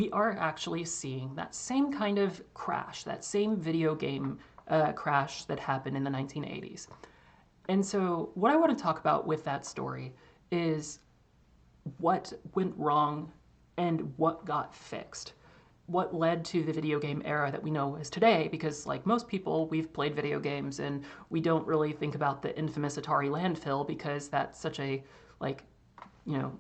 we are actually seeing that same kind of crash, that same video game crash that happened in the 1980s. And so, what I want to talk about with that story is what went wrong and what got fixed. What led to the video game era that we know as today, because like most people, we've played video games and we don't really think about the infamous Atari landfill because that's such a, like, you know,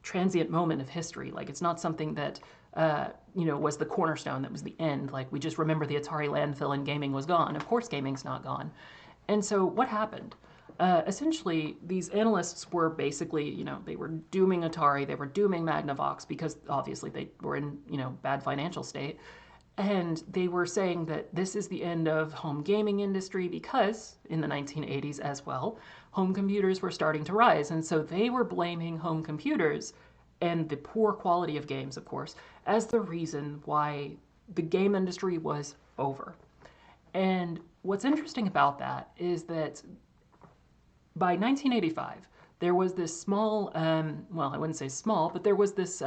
transient moment of history. Like, it's not something that, was the cornerstone, that was the end. Like, we just remember the Atari landfill and gaming was gone. Of course, gaming's not gone. And so, what happened? Essentially, these analysts were basically, they were dooming Atari, they were dooming Magnavox because obviously they were in, bad financial state. And they were saying that this is the end of home gaming industry because in the 1980s as well, home computers were starting to rise. And so they were blaming home computers and the poor quality of games, of course, as the reason why the game industry was over. And what's interesting about that is that by 1985, there was this small, I wouldn't say small, but there was this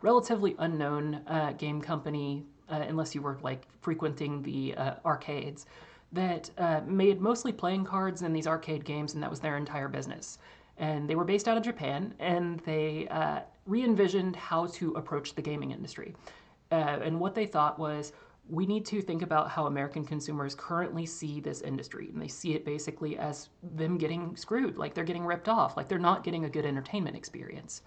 relatively unknown game company, unless you were like frequenting the arcades, that made mostly playing cards in these arcade games, and that was their entire business. And they were based out of Japan, and they re-envisioned how to approach the gaming industry. And what they thought was, we need to think about how American consumers currently see this industry. And they see it basically as them getting screwed, like they're getting ripped off, like they're not getting a good entertainment experience.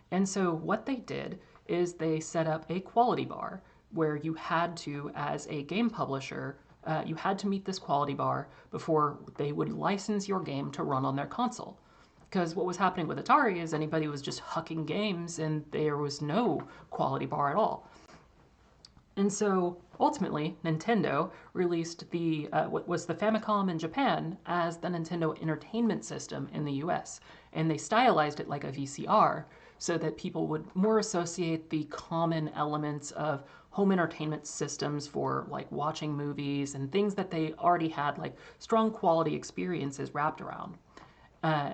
And so what they did is they set up a quality bar where you had to, as a game publisher, you had to meet this quality bar before they would license your game to run on their console. Because what was happening with Atari is anybody was just hucking games and there was no quality bar at all. And so ultimately, Nintendo released the what was the Famicom in Japan as the Nintendo Entertainment System in the US. And they stylized it like a VCR so that people would more associate the common elements of home entertainment systems for like watching movies and things that they already had like strong quality experiences wrapped around.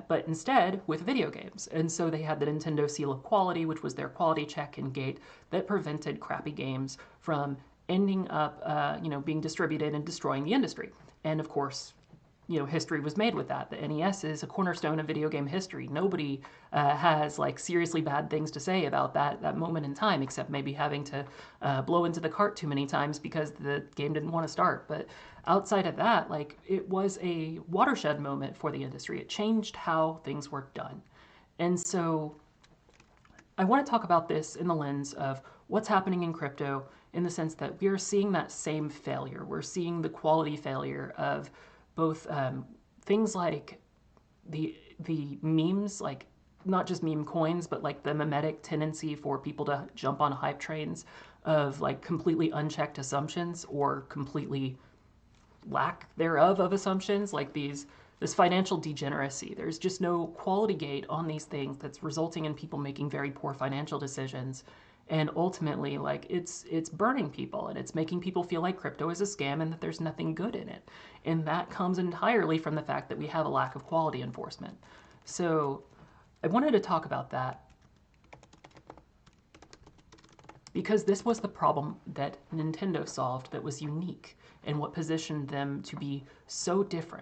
But instead with video games. And so they had the Nintendo Seal of Quality, which was their quality check and gate that prevented crappy games from ending up, being distributed and destroying the industry. And of course, history was made with that. The NES is a cornerstone of video game history. Nobody has like seriously bad things to say about that moment in time, except maybe having to blow into the cart too many times because the game didn't want to start. But outside of that, like it was a watershed moment for the industry. It changed how things were done. And so I want to talk about this in the lens of what's happening in crypto in the sense that we are seeing that same failure. We're seeing the quality failure of both things like the memes, like not just meme coins, but like the mimetic tendency for people to jump on hype trains of like completely unchecked assumptions or completely lack thereof of assumptions, like this financial degeneracy. There's just no quality gate on these things that's resulting in people making very poor financial decisions. And ultimately, like it's burning people and it's making people feel like crypto is a scam and that there's nothing good in it. And that comes entirely from the fact that we have a lack of quality enforcement. So I wanted to talk about that because this was the problem that Nintendo solved that was unique and what positioned them to be so different.